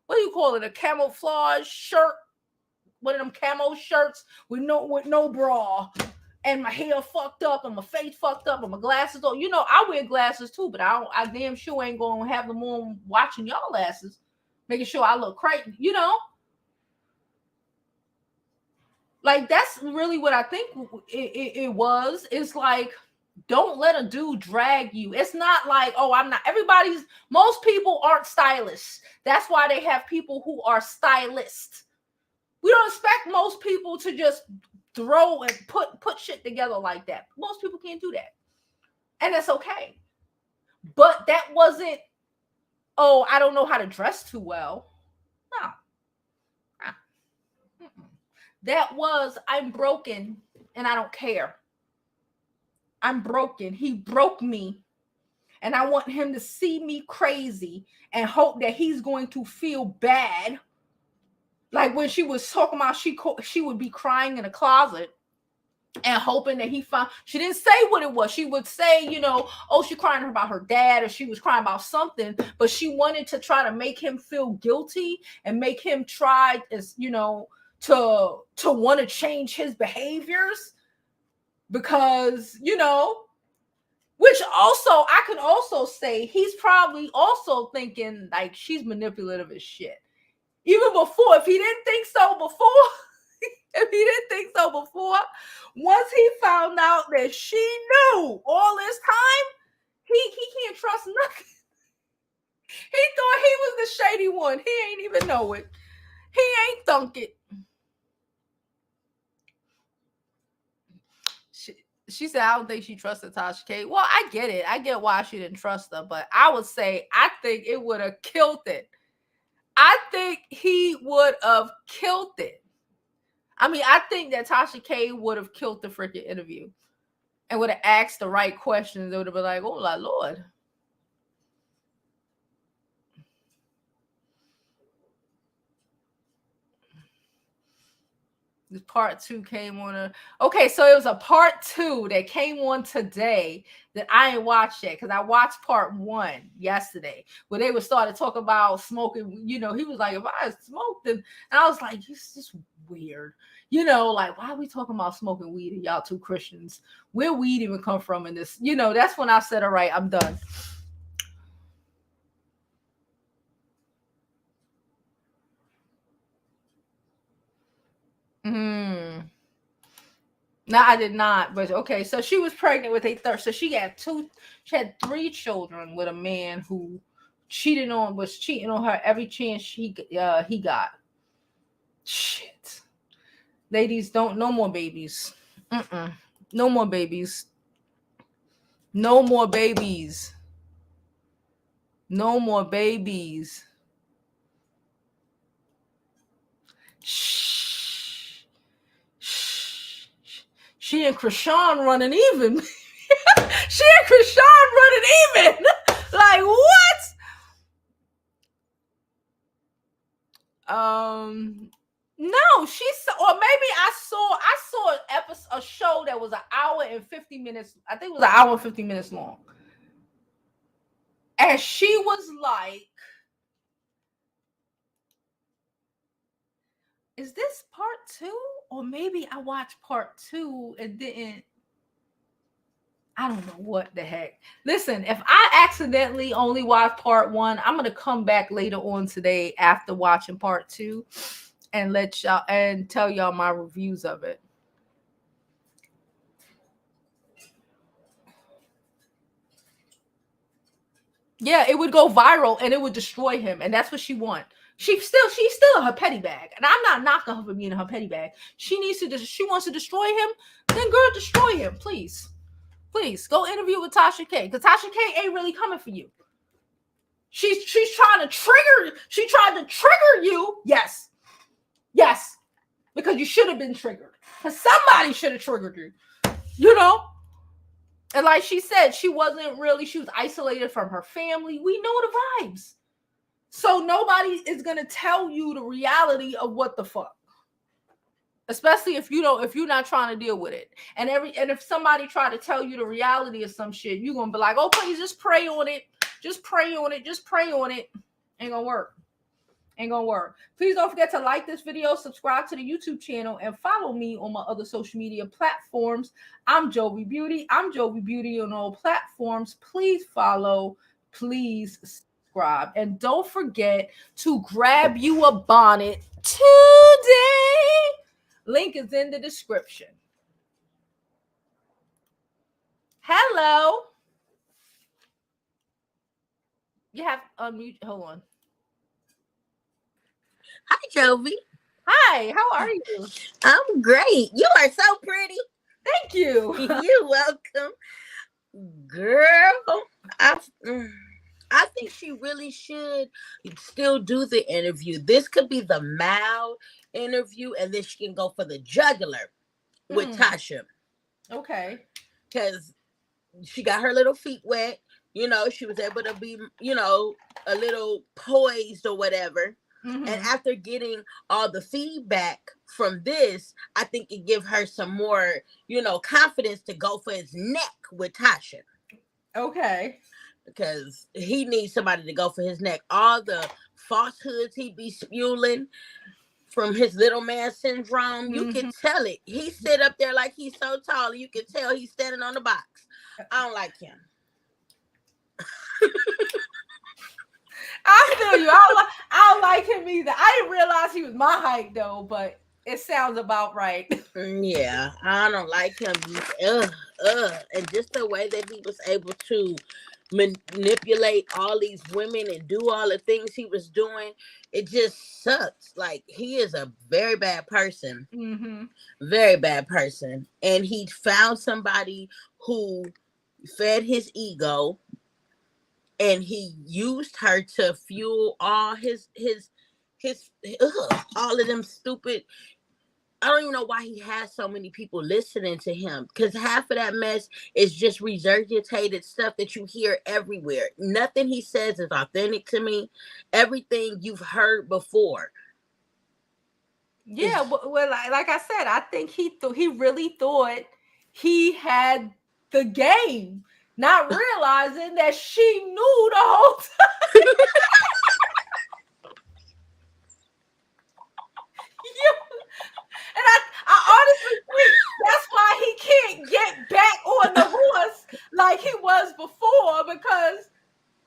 what do you call it? A camouflage shirt, one of them camo shirts with no bra, and my hair fucked up, and my face fucked up, and my glasses on. I wear glasses too, but I damn sure ain't gonna have them on watching y'all asses, making sure I look crazy. Like that's really what I think it was. It's like, don't let a dude drag you. It's not like, oh, I'm not. Most people aren't stylists. That's why they have people who are stylists. We don't expect most people to just throw and put shit together like that. Most people can't do that. And that's okay. But that wasn't, oh, I don't know how to dress too well. No. That was, I'm broken and I don't care. I'm broken. He broke me. And I want him to see me crazy and hope that he's going to feel bad. Like when she was talking about she would be crying in a closet and hoping that he found. She didn't say what it was. She would say, you know, oh, she crying about her dad, or she was crying about something, but she wanted to try to make him feel guilty and make him try, as you know, to want to change his behaviors, because, you know, which also I could also say he's probably also thinking like she's manipulative as shit. Even before, if he didn't think so before, once he found out that she knew all this time, he can't trust nothing. He thought he was the shady one. He ain't even know it. He ain't thunk it. She said, I don't think she trusted Tasha K. Well, I get it. I get why she didn't trust her, but I would say I think it would have killed it. I think he would have killed it. I mean, I think that Tasha K would have killed the freaking interview and would have asked the right questions. It would have been like, oh my Lord. This part 2 came on okay, so it was a part 2 that came on today that I ain't watched yet, because I watched part 1 yesterday where they would start to talk about smoking. You know, he was like, if I smoked, and I was like, this is weird. You know, like, why are we talking about smoking weed and y'all two Christians? Where weed even come from in this? You know, that's when I said, all right, I'm done. No, I did not. But okay, so she was pregnant with a third. So she had 3 children with a man who was cheating on her every chance he got. Shit. Ladies, no more babies. No more babies. No more babies. No more babies. Shh. She and Krishan running even. She and Krishan running even. Like, what? No, she saw, or maybe I saw an episode, a show that was an hour and 50 minutes. I think it was an hour and 50 minutes long. And she was like, is this part 2? Or maybe I watched part 2 and didn't. I don't know what the heck. Listen, if I accidentally only watched part 1, I'm gonna come back later on today after watching part 2 and let y'all and tell y'all my reviews of it. Yeah, it would go viral and it would destroy him, and that's what she wants. She's still in her petty bag, and I'm not knocking her for being in her petty bag. She wants to destroy him. Then girl, destroy him, please. Please go interview with Tasha K, because Tasha K ain't really coming for you. She's trying to trigger. She tried to trigger you. Yes, because you should have been triggered. Because somebody should have triggered you. You know. And like she said, she was isolated from her family. We know the vibes. So nobody is gonna tell you the reality of what the fuck. Especially if you're not trying to deal with it. And if somebody try to tell you the reality of some shit, you're gonna be like, oh, please just pray on it. Just pray on it. Just pray on it. Ain't gonna work. Ain't gonna work. Please don't forget to like this video, subscribe to the YouTube channel, and follow me on my other social media platforms. I'm Jovi Beauty. I'm Jovi Beauty on all platforms. Please follow. Please subscribe. And don't forget to grab you a bonnet today. Link is in the description. Hello. You have unmute. Hold on. Hi, Jovi. Hi, how are you? I'm great. You are so pretty. Thank you. You're welcome. Girl, I think she really should still do the interview. This could be the mild interview, and then she can go for the jugular with Tasha. Okay. Because she got her little feet wet. You know, she was able to be, a little poised or whatever. Mhm. And after getting all the feedback from this, I think it give her some more, confidence to go for his neck with Tasha. Okay. Because he needs somebody to go for his neck. All the falsehoods he be spewing from his little man syndrome, you can tell it. He sit up there like he's so tall, you can tell he's standing on the box. I don't like him. I feel you. I don't like him either. I didn't realize he was my height though, but it sounds about right. Yeah, I don't like him. And just the way that he was able to manipulate all these women and do all the things he was doing, it just sucks. Like, he is a very bad person. Very bad person. And he found somebody who fed his ego, and he used her to fuel all his all of them stupid. I don't even know why he has so many people listening to him, because half of that mess is just regurgitated stuff that you hear everywhere. Nothing he says is authentic to me. Everything you've heard before. Yeah, well, like I said, I think he really thought he had the game, not realizing that she knew the whole time. And I honestly think that's why he can't get back on the horse like he was before, because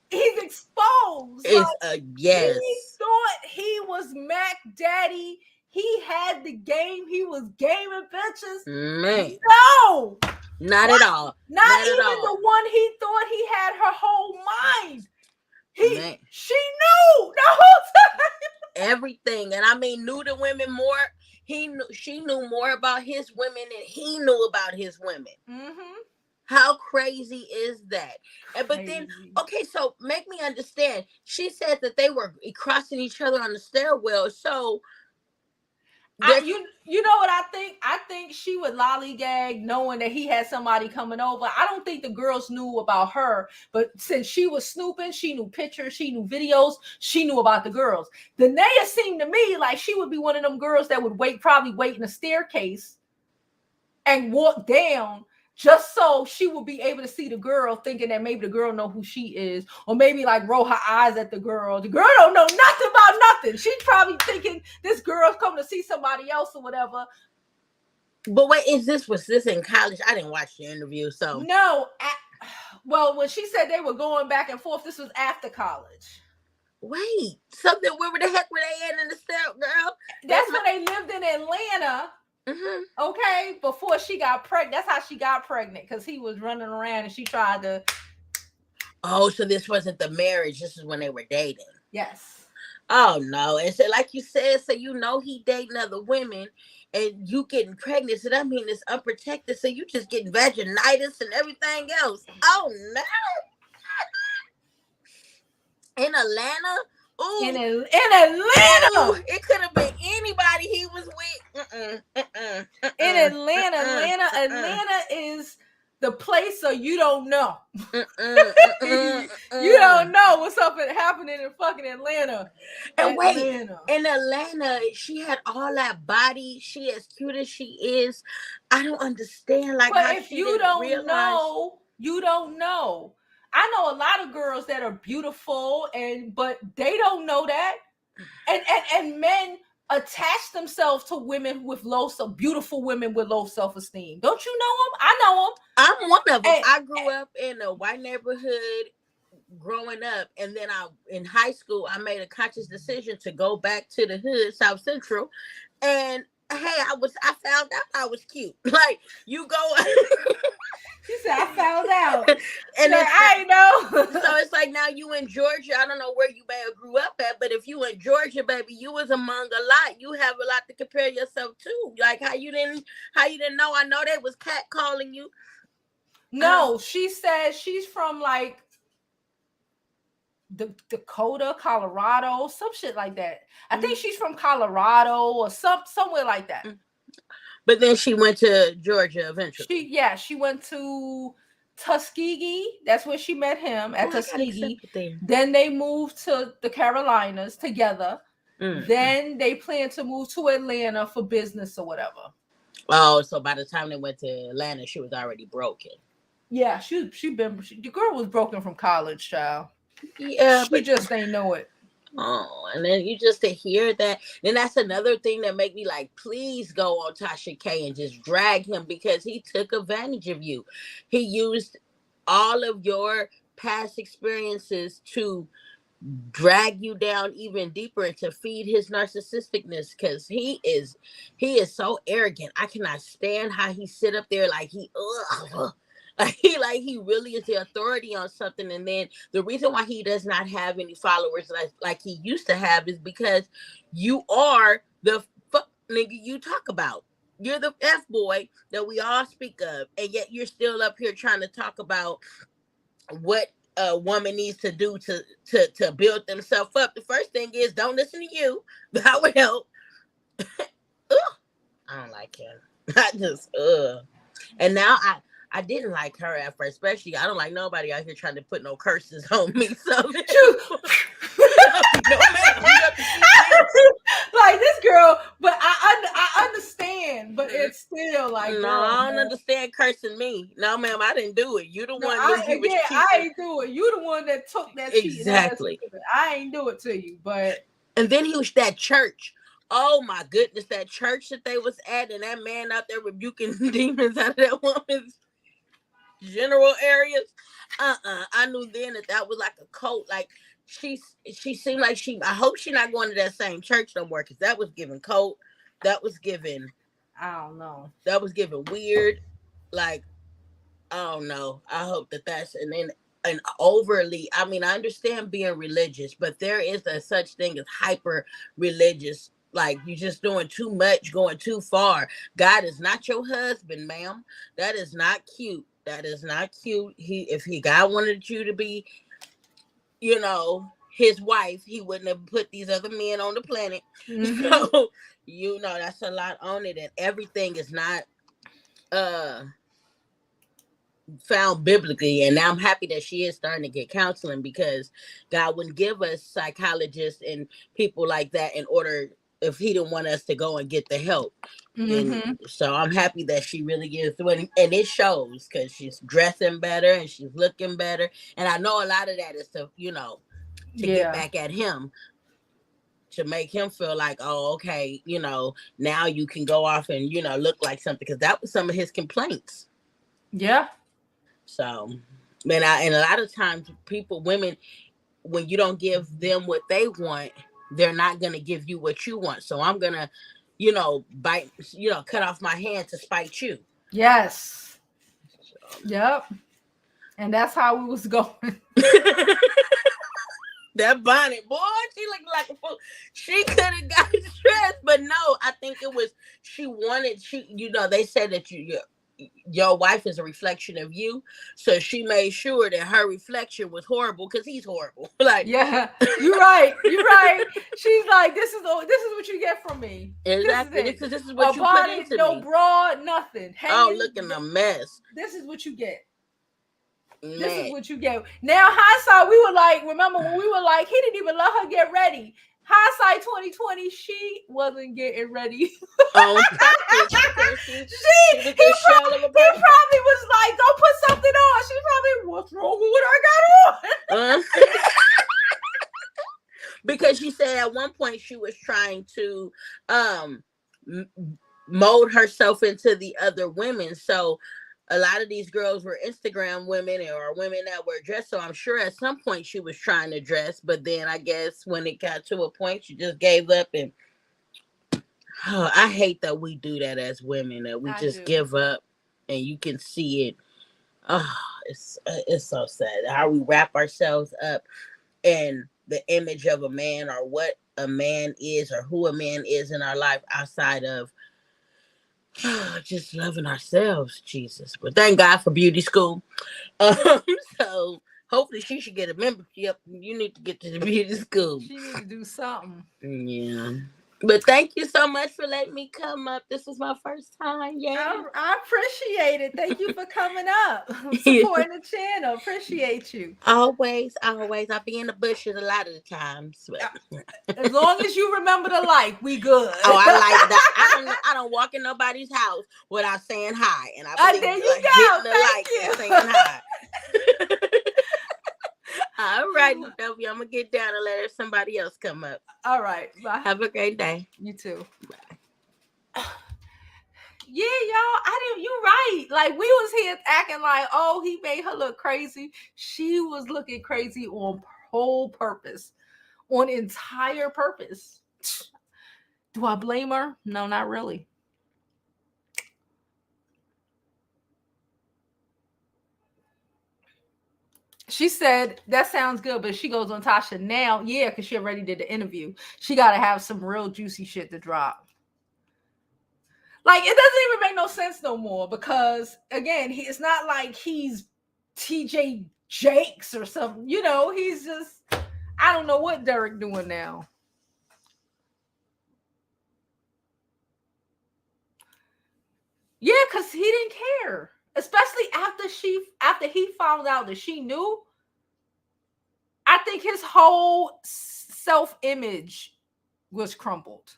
he's exposed. Yes. He thought he was Mac Daddy. He had the game. He was gaming bitches. Man. No. Not at all. Not even the one he thought he had her whole mind. She knew the whole time. Everything. And I mean, knew the women more. She knew more about his women than he knew about his women. How crazy is that? But then, okay, so make me understand. She said that they were crossing each other on the stairwell. So, you know what I think? I think she would lollygag knowing that he had somebody coming over. I don't think the girls knew about her, but since she was snooping, she knew pictures, she knew videos, she knew about the girls. Danae seemed to me like she would be one of them girls that would probably wait in a staircase and walk down, just so she would be able to see the girl, thinking that maybe the girl know who she is, or maybe like roll her eyes at the girl. The girl don't know nothing about nothing. She's probably thinking this girl's coming to see somebody else or whatever. But wait, was this in college? I didn't watch the interview, so no. Well, when she said they were going back and forth, this was after college. Wait, something? Where the heck were they at in the cell, girl? That's when they lived in Atlanta. Okay, before she got pregnant. That's how she got pregnant, because he was running around and she tried to. Oh, so this wasn't the marriage. This is when they were dating. Yes. Oh no! And so, like you said, so he dating other women, and you getting pregnant. So that means it's unprotected. So you just getting vaginitis and everything else. Oh no! In Atlanta. Ooh. In Atlanta. Ooh, it could have been anybody he was with. In Atlanta is the place, so you don't know. You don't know what's happening in fucking Atlanta. And wait, in Atlanta, she had all that body. She as cute as she is. I don't understand. Like, but how if she you didn't don't realize... know, you don't know. I know a lot of girls that are beautiful, but they don't know that. And men attach themselves to women with beautiful women with low self-esteem. Don't you know them? I know them. I'm one of them. I grew up in a white neighborhood growing up, and then in high school I made a conscious decision to go back to the hood, South Central, and hey, I found out I was cute. Like, you go. She said, I found out. And I know. So it's like, now you in Georgia. I don't know where you may have grew up at, but if you in Georgia, baby, you was among a lot. You have a lot to compare yourself to. Like, how you didn't know? I know they was catcalling you. No, she said she's from like Dakota, Colorado, some shit like that. I think she's from Colorado or somewhere like that. But then she went to Georgia eventually. She went to Tuskegee. That's where she met him, at Tuskegee. Then they moved to the Carolinas together. Then they plan to move to Atlanta for business or whatever. Oh, so by the time they went to Atlanta, she was already broken. Yeah, the girl was broken from college, child. Yeah, she just ain't know it. Oh, and then you just to hear that, then that's another thing that make me like, please go on Tasha K and just drag him, because he took advantage of you. He used all of your past experiences to drag you down even deeper and to feed his narcissisticness, because he is so arrogant. I cannot stand how he sit up there like he really is the authority on something. And then the reason why he does not have any followers like he used to have is because you are the fuck nigga you talk about. You're the F boy that we all speak of, and yet you're still up here trying to talk about what a woman needs to do to build themselves up. The first thing is, don't listen to you. That would help. I don't like him. I just and now I didn't like her at first, especially I don't like nobody out here trying to put no curses on me. So no, like this girl, but I understand, but it's still like, no, girl, I don't understand cursing me. No, ma'am, I didn't do it. You the one. I ain't do it. You the one that took that exactly. I ain't do it to you, but and then he was that church. Oh my goodness, that church that they was at, and that man out there rebuking demons out of that woman's general areas. I knew then that was like a cult. Like she seemed like I hope she's not going to that same church no more, because that was giving cult. That was giving, I don't know. That was giving weird. Like, I don't know. I hope that's and overly. I mean, I understand being religious, but there is a such thing as hyper religious. Like, you're just doing too much, going too far. God is not your husband, ma'am. That is not cute. That is not cute. If God wanted you to be, his wife, he wouldn't have put these other men on the planet. Mm-hmm. So, that's a lot on it, and everything is not found biblically. And now I'm happy that she is starting to get counseling, because God wouldn't give us psychologists and people like that if he didn't want us to go and get the help. Mm-hmm. And so I'm happy that she really is doing, and it shows, because she's dressing better and she's looking better. And I know a lot of that is to get back at him, to make him feel like, oh, okay, now you can go off and look like something, because that was some of his complaints. Yeah. So, man, and a lot of times women, when you don't give them what they want, they're not going to give you what you want. So I'm going to, cut off my hand to spite you. Yes. Yep. And that's how we was going. That Bonnet, boy, she looked like a fool. She could have got stressed, but no, I think it was, they said that your wife is a reflection of you, so she made sure that her reflection was horrible, because he's horrible. Like, yeah, you're right. She's like, this is what you get from me. Exactly. This is what you put into no me. bra, nothing. Looking a mess. This is what you get. Man. This is what you get. Now, hindsight, we were like, remember when we were like, he didn't even let her get ready. Hindsight 2020, she wasn't getting ready. He probably was like, go put something on. She probably, what's wrong with what I got on? Because she said at one point she was trying to mold herself into the other women. So a lot of these girls were Instagram women or women that were dressed. So I'm sure at some point she was trying to dress, but then I guess when it got to a point, she just gave up. And I hate that we do that as women, that we just give up, and you can see it. Oh, it's so sad how we wrap ourselves up in the image of a man, or what a man is, or who a man is in our life, outside of just loving ourselves, Jesus. But thank God for beauty school. So hopefully she should get a membership. You need to get to the beauty school. She needs to do something. Yeah. But thank you so much for letting me come up. This was my first time. Yay. I appreciate it. Thank you for coming up, supporting the channel. Appreciate you. Always. I'll be in the bushes a lot of the times. But... As long as you remember to like, we good. Oh, I like that. I don't walk in nobody's house without saying hi. And I believe there you like, go. hitting the Thank like you. and saying hi. All right, Jovi, I'm gonna get down and let somebody else come up. All right. Bye. Have a great day. You too. Yeah, y'all. You're right. Like, we was here acting like, oh, he made her look crazy. She was looking crazy on whole purpose, on entire purpose. Do I blame her? No, not really. She said, that sounds good, but she goes on Tasha now. Yeah, because she already did the interview. She got to have some real juicy shit to drop. Like, it doesn't even make no sense no more because, again, it's not like he's TJ Jakes or something. You know, he's just, I don't know what Derrick doing now. Yeah, because he didn't care. Especially after he found out that she knew. I think his whole self-image was crumbled.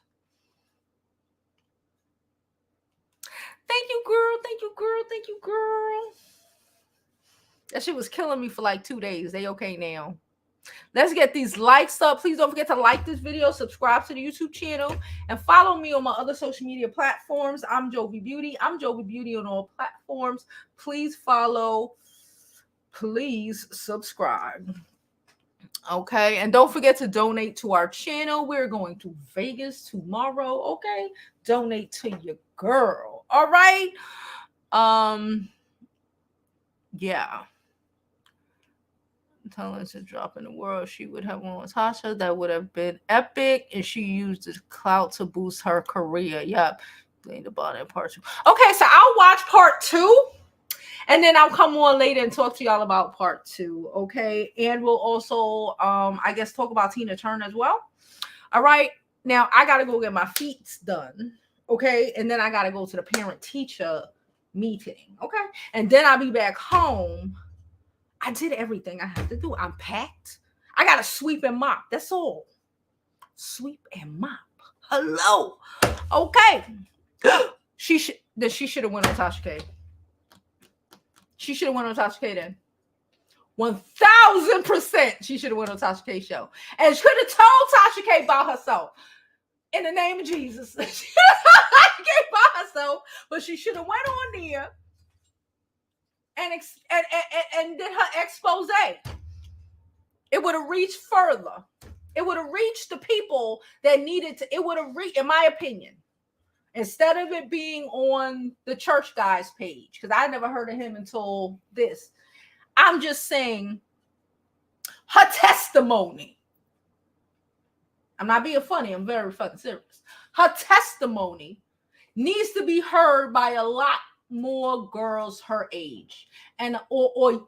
Thank you, girl. Thank you, girl. Thank you, girl. That shit was killing me for like 2 days. They okay now. Let's get these likes up. Please don't forget to like this video, subscribe to the YouTube channel, and follow me on my other social media platforms. I'm Jovi Beauty. I'm Jovi Beauty on all platforms. Please follow. Please subscribe. Okay, and don't forget to donate to our channel. We're going to Vegas tomorrow. Okay, donate to your girl. All right. Yeah. Tell her to drop in the world. She would have one with Tasha. That would have been epic. And she used the clout to boost her career. Yep. Blame the Bonnet part 2. Okay, so I'll watch part 2. And then I'll come on later and talk to y'all about part 2. Okay. And we'll also I guess talk about Tina Turner as well. All right. Now I gotta go get my feet done. Okay. And then I gotta go to the parent-teacher meeting. Okay. And then I'll be back home. I did everything I had to do. I'm packed. I got to sweep and mop. That's all. Sweep and mop. Hello. Okay. She should have went on Tasha K. She should have went on Tasha K then. 1000% she should have went on Tasha K show. And she could have told Tasha K by herself. In the name of Jesus. She could have told Tasha K by herself. But she should have went on there. And did her expose. It would have reached further. It would have reached the people that needed to. It would have reached, in my opinion, instead of it being on the church guy's page, because I never heard of him until this. I'm just saying her testimony. I'm not being funny. I'm very fucking serious. Her testimony needs to be heard by a lot more girls her age, and or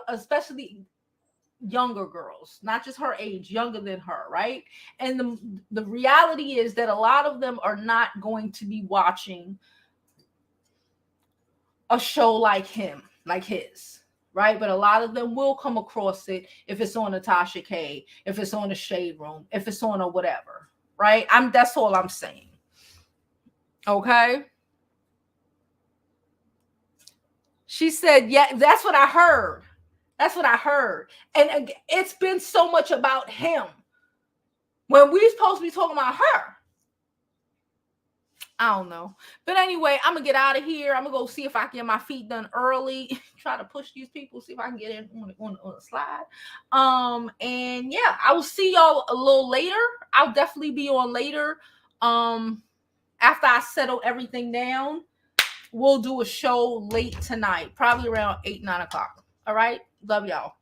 especially younger girls, not just her age, younger than her, right? And the reality is that a lot of them are not going to be watching a show like his, right? But a lot of them will come across it if it's on Natasha K, if it's on the Shade Room, if it's on a whatever, right? That's all I'm saying. Okay. She said, yeah, that's what I heard. That's what I heard. And it's been so much about him when we're supposed to be talking about her. I don't know. But anyway, I'm going to get out of here. I'm going to go see if I can get my feet done early. Try to push these people, see if I can get in on the slide. And yeah, I will see y'all a little later. I'll definitely be on later. After I settle everything down. We'll do a show late tonight, probably around 8, 9 o'clock. All right. Love y'all.